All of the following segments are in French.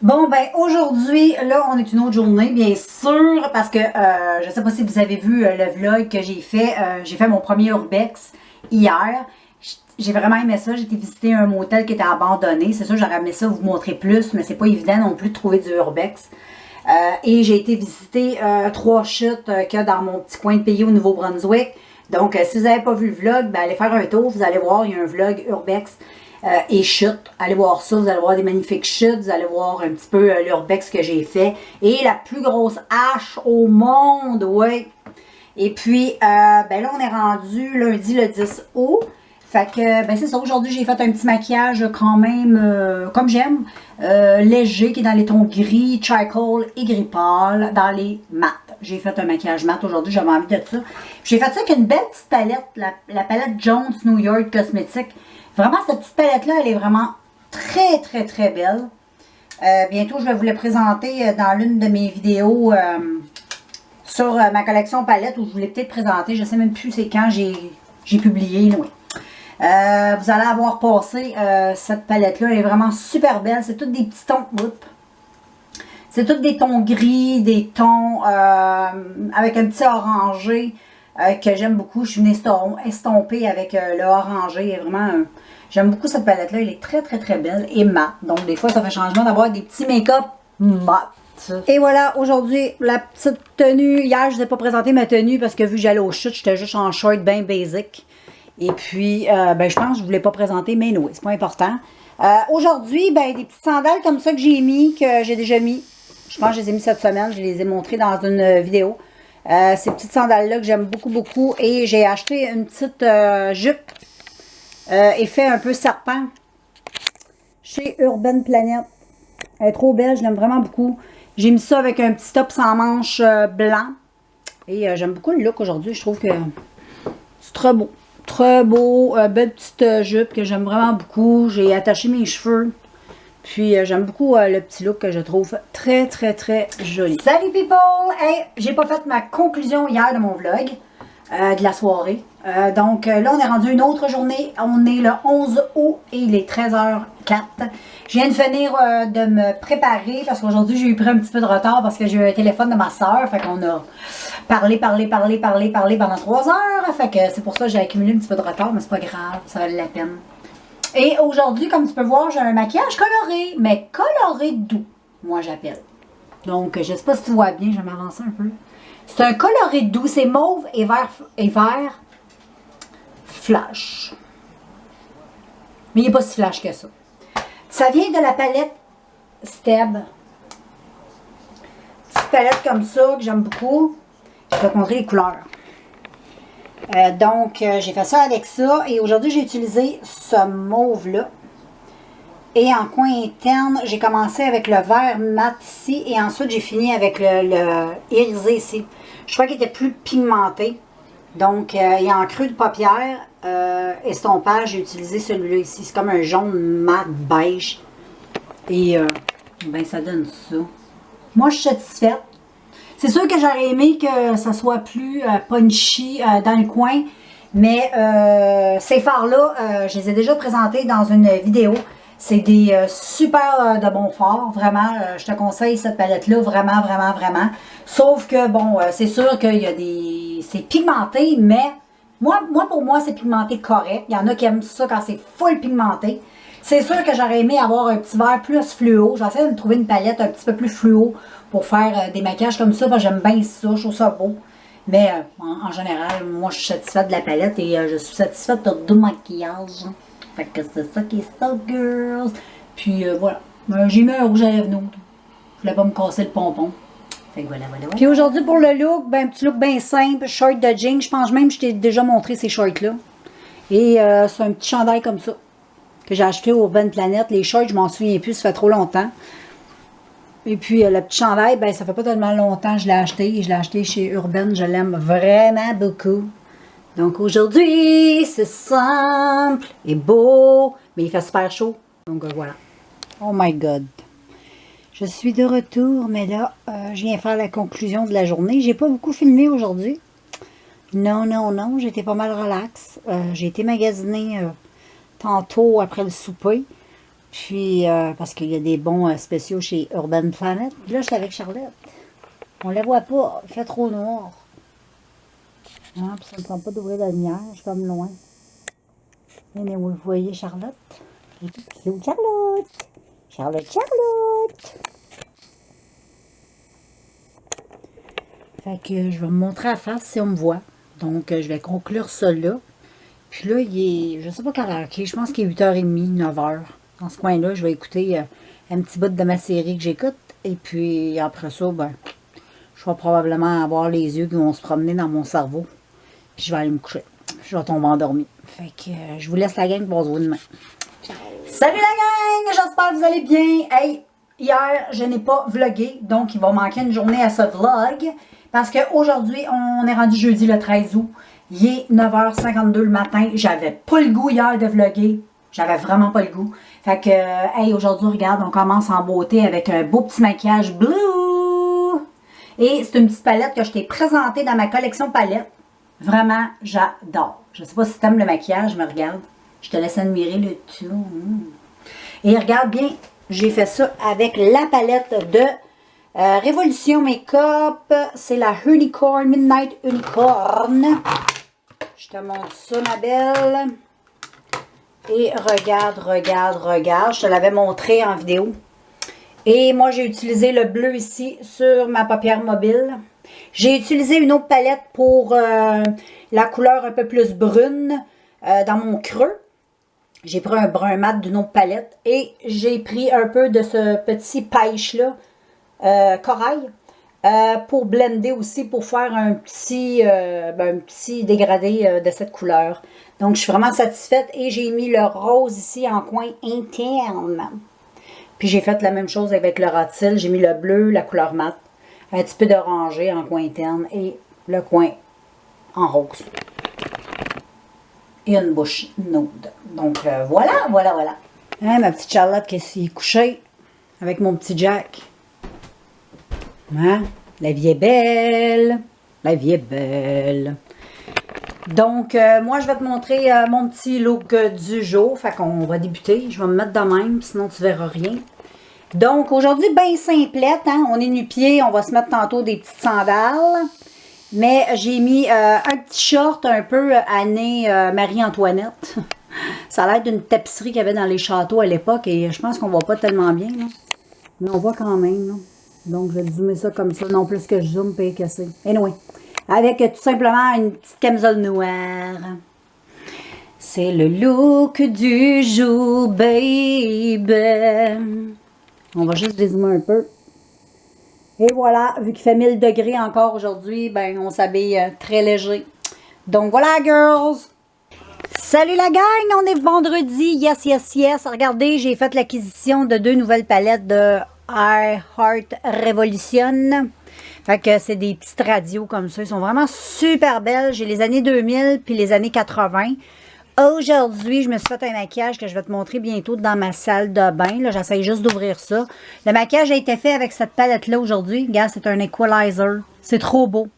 Bon, ben aujourd'hui, là, on est une autre journée, bien sûr, parce que je ne sais pas si vous avez vu le vlog que j'ai fait. J'ai fait mon premier urbex hier. J'ai vraiment aimé ça. J'ai été visiter un motel qui était abandonné. C'est sûr, j'aurais aimé ça vous montrer plus, mais c'est pas évident non plus de trouver du urbex. Et j'ai été visiter trois chutes qu'il y a dans mon petit coin de pays au Nouveau-Brunswick. Donc, si vous n'avez pas vu le vlog, ben, allez faire un tour. Vous allez voir, il y a un vlog urbex et chute. Allez voir ça, vous allez voir des magnifiques chutes, vous allez voir un petit peu l'urbex que j'ai fait. Et la plus grosse hache au monde, ouais. Et puis, ben là, on est rendu lundi le 10 août. Fait que, ben c'est ça, aujourd'hui, j'ai fait un petit maquillage quand même, comme j'aime, léger, qui est dans les tons gris, charcoal et gris pâle, dans les mat. J'ai fait un maquillage mat aujourd'hui, j'avais envie de ça. J'ai fait ça avec une belle petite palette, la palette Jones New York Cosmetics. Vraiment, cette petite palette-là, elle est vraiment très, très, très belle. Bientôt, je vais vous la présenter dans l'une de mes vidéos sur ma collection palette, où je vous l'ai peut-être présentée. Je ne sais même plus c'est quand j'ai publié. Oui. Vous allez avoir passé cette palette-là. Elle est vraiment super belle. C'est toutes des petits tons. C'est tous des tons gris, des tons avec un petit orangé que j'aime beaucoup. Je suis venue estomper avec le orangé. Vraiment, j'aime beaucoup cette palette-là. Elle est très, très, très belle et mat. Donc, des fois, ça fait changement d'avoir des petits make-up mat. Et voilà, aujourd'hui, la petite tenue. Hier, je ne vous ai pas présenté ma tenue parce que vu que j'allais au chute, j'étais juste en short bien basic. Et puis, ben, je pense que je ne voulais pas présenter, mais non, c'est pas important. Aujourd'hui, ben, des petites sandales comme ça que j'ai mis, que j'ai déjà mis. Je pense que je les ai mis cette semaine. Je les ai montrées dans une vidéo. Ces petites sandales-là que j'aime beaucoup, beaucoup. Et j'ai acheté une petite jupe effet un peu serpent chez Urban Planet. Elle est trop belle, je l'aime vraiment beaucoup. J'ai mis ça avec un petit top sans manche blanc. Et j'aime beaucoup le look aujourd'hui. Je trouve que c'est très beau. Très beau. Belle petite jupe que j'aime vraiment beaucoup. J'ai attaché mes cheveux. Puis j'aime beaucoup le petit look que je trouve très, très, très joli. Salut people! Hey, j'ai pas fait ma conclusion hier de mon vlog de la soirée. Donc là, on est rendu une autre journée. On est le 11 août et il est 13h04. Je viens de finir de me préparer parce qu'aujourd'hui, j'ai eu pris un petit peu de retard parce que j'ai eu un téléphone de ma soeur. Fait qu'on a parlé pendant 3 heures. Fait que c'est pour ça que j'ai accumulé un petit peu de retard, mais c'est pas grave, ça valait la peine. Et aujourd'hui, comme tu peux voir, j'ai un maquillage coloré, mais coloré doux, moi j'appelle. Donc, je ne sais pas si tu vois bien, je vais m'avancer un peu. C'est un coloré doux, c'est mauve et vert flash. Mais il n'est pas si flash que ça. Ça vient de la palette Steb. Petite palette comme ça que j'aime beaucoup. Je vais te montrer les couleurs. Donc, j'ai fait ça avec ça. Et aujourd'hui, j'ai utilisé ce mauve-là. Et en coin interne, j'ai commencé avec le vert mat ici. Et ensuite, j'ai fini avec le irisé ici. Je crois qu'il était plus pigmenté. Donc, et en creux de paupière, estompage, j'ai utilisé celui-là ici. C'est comme un jaune mat beige. Et, ben, ça donne ça. Moi, je suis satisfaite. C'est sûr que j'aurais aimé que ça soit plus punchy dans le coin, mais ces fards-là, je les ai déjà présentés dans une vidéo. C'est des super de bons fards, vraiment. Je te conseille cette palette-là, vraiment, vraiment, vraiment. Sauf que, bon, c'est sûr qu'il y a des... C'est pigmenté, mais pour moi, c'est pigmenté correct. Il y en a qui aiment ça quand c'est full pigmenté. C'est sûr que j'aurais aimé avoir un petit vert plus fluo. J'essaie de me trouver une palette un petit peu plus fluo pour faire des maquillages comme ça, parce que j'aime bien ça, je trouve ça beau. Mais en général, moi je suis satisfaite de la palette et je suis satisfaite de deux maquillages. Fait que c'est ça qui est ça, girls. Puis voilà. J'ai mis un rouge à lèvres nude. Je voulais pas me casser le pompon. Fait que voilà. Puis aujourd'hui pour le look, ben un petit look bien simple, short de jean. Je pense même que je t'ai déjà montré ces shorts-là. Et c'est un petit chandail comme ça que j'ai acheté au Urban Planet. Les shorts, je m'en souviens plus, ça fait trop longtemps. Et puis, le petit chandail, ben ça fait pas tellement longtemps que je l'ai acheté. Et je l'ai acheté chez Urban. Je l'aime vraiment beaucoup. Donc, aujourd'hui, c'est simple et beau. Mais il fait super chaud. Donc, voilà. Oh my God. Je suis de retour. Mais là, je viens faire la conclusion de la journée. J'ai pas beaucoup filmé aujourd'hui. Non. J'étais pas mal relax. J'ai été magasiner tantôt après le souper. Puis, parce qu'il y a des bons spéciaux chez Urban Planet. Puis là, je suis avec Charlotte. On la voit pas. Il fait trop noir. Ah, puis ça ne me tente pas d'ouvrir la lumière. Je suis comme loin. Mais vous voyez Charlotte? C'est où Charlotte? Charlotte, Charlotte! Fait que je vais me montrer à face si on me voit. Donc, je vais conclure ça là. Puis là, il est, je sais pas quelle heure, je pense qu'il est 8h30, 9h. Dans ce coin-là, je vais écouter un petit bout de ma série que j'écoute. Et puis, après ça, ben, je vais probablement avoir les yeux qui vont se promener dans mon cerveau. Puis je vais aller me coucher. Je vais tomber endormi. Fait que je vous laisse la gang pour se voir demain. Salut la gang! J'espère que vous allez bien. Hey, hier, je n'ai pas vlogué, donc il va manquer une journée à ce vlog. Parce qu'aujourd'hui, on est rendu jeudi le 13 août. Il est 9h52 le matin. J'avais pas le goût hier de vlogger. J'avais vraiment pas le goût. Fait que, hey, aujourd'hui, regarde, on commence en beauté avec un beau petit maquillage blue. Et c'est une petite palette que je t'ai présentée dans ma collection palette. Vraiment, j'adore. Je sais pas si tu aimes le maquillage, mais regarde. Je te laisse admirer le tout. Et regarde bien, j'ai fait ça avec la palette de Révolution Makeup. C'est la Unicorn, Midnight Unicorn. Je te montre ça, ma belle. Et regarde, regarde, regarde. Je te l'avais montré en vidéo. Et moi, j'ai utilisé le bleu ici sur ma paupière mobile. J'ai utilisé une autre palette pour la couleur un peu plus brune dans mon creux. J'ai pris un brun mat d'une autre palette. Et j'ai pris un peu de ce petit pêche-là, corail, pour blender aussi, pour faire un petit dégradé de cette couleur. Donc, je suis vraiment satisfaite. Et j'ai mis le rose ici en coin interne. Puis, j'ai fait la même chose avec le rat-il. J'ai mis le bleu, la couleur mat, un petit peu d'orangé en coin interne et le coin en rose. Et une bouche nude. Donc, voilà, voilà, voilà. Hein, ma petite Charlotte qui s'est couchée avec mon petit Jack. Hein? La vie est belle. La vie est belle. Donc, moi, je vais te montrer mon petit look du jour. Fait qu'on va débuter. Je vais me mettre de même, sinon tu verras rien. Donc, aujourd'hui, bien simplette. Hein? On est nu-pieds. On va se mettre tantôt des petites sandales. Mais j'ai mis un petit short un peu année Marie-Antoinette. Ça a l'air d'une tapisserie qu'il y avait dans les châteaux à l'époque. Et je pense qu'on ne voit pas tellement bien. Là. Mais on voit quand même. Là. Donc, je vais zoomer ça comme ça. Non plus que je zoome, puis casser. Anyway. Avec tout simplement une petite camisole noire. C'est le look du jour, baby. On va juste dézoomer un peu. Et voilà, vu qu'il fait 1000 degrés encore aujourd'hui, ben on s'habille très léger. Donc voilà, girls! Salut la gang! On est vendredi, yes, yes, yes! Regardez, j'ai fait l'acquisition de 2 nouvelles palettes de I Heart Revolution. Fait que c'est des petites radios comme ça. Ils sont vraiment super belles. J'ai les années 2000 puis les années 80. Aujourd'hui, je me suis fait un maquillage que je vais te montrer bientôt dans ma salle de bain. J'essaie juste d'ouvrir ça. Le maquillage a été fait avec cette palette-là aujourd'hui. Regarde, c'est un equalizer. C'est trop beau.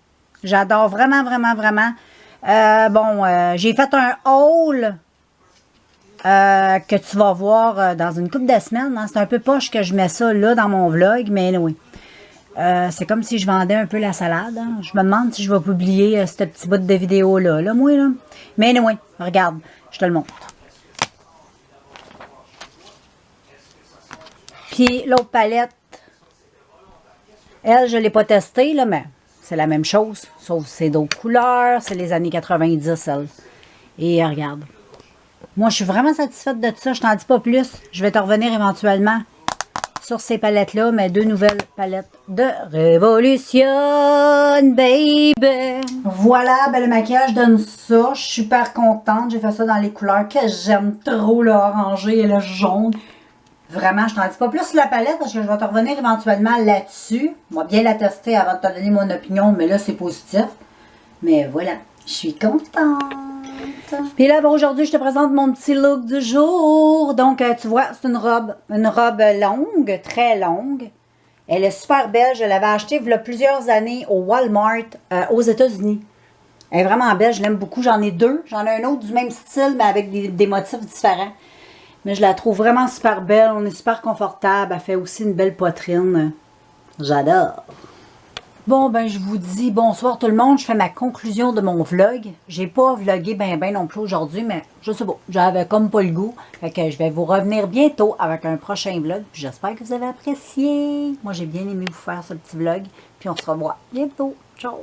J'adore vraiment, vraiment, vraiment. J'ai fait un haul que tu vas voir dans une couple de semaines. Hein. C'est un peu poche que je mets ça là dans mon vlog, mais oui. C'est comme si je vendais un peu la salade. Hein. Je me demande si je vais publier ce petit bout de vidéo-là. Là, moi, là. Mais anyway, regarde, je te le montre. Puis l'autre palette, elle, je ne l'ai pas testée, là, mais c'est la même chose. Sauf que c'est d'autres couleurs. C'est les années 90, elle. Et regarde. Moi, je suis vraiment satisfaite de ça. Je t'en dis pas plus. Je vais te revenir éventuellement sur ces palettes-là, mes 2 nouvelles palettes de Révolution, baby! Voilà, ben le maquillage donne ça. Je suis super contente. J'ai fait ça dans les couleurs que j'aime trop, le orangé et le jaune. Vraiment, je t'en dis pas plus sur la palette parce que je vais te revenir éventuellement là-dessus. On va bien la tester avant de te donner mon opinion, mais là, c'est positif. Mais voilà, je suis contente. Puis là, aujourd'hui, je te présente mon petit look du jour. Donc, tu vois, c'est une robe longue, très longue. Elle est super belle. Je l'avais achetée il y a plusieurs années au Walmart aux États-Unis. Elle est vraiment belle, je l'aime beaucoup. J'en ai 2. J'en ai un autre du même style, mais avec des motifs différents. Mais je la trouve vraiment super belle. On est super confortable. Elle fait aussi une belle poitrine. J'adore. Bon, ben, je vous dis bonsoir tout le monde. Je fais ma conclusion de mon vlog. J'ai pas vlogué ben non plus aujourd'hui, mais je sais pas. J'avais comme pas le goût. Fait que je vais vous revenir bientôt avec un prochain vlog. Puis j'espère que vous avez apprécié. Moi, j'ai bien aimé vous faire ce petit vlog. Puis on se revoit bientôt. Ciao!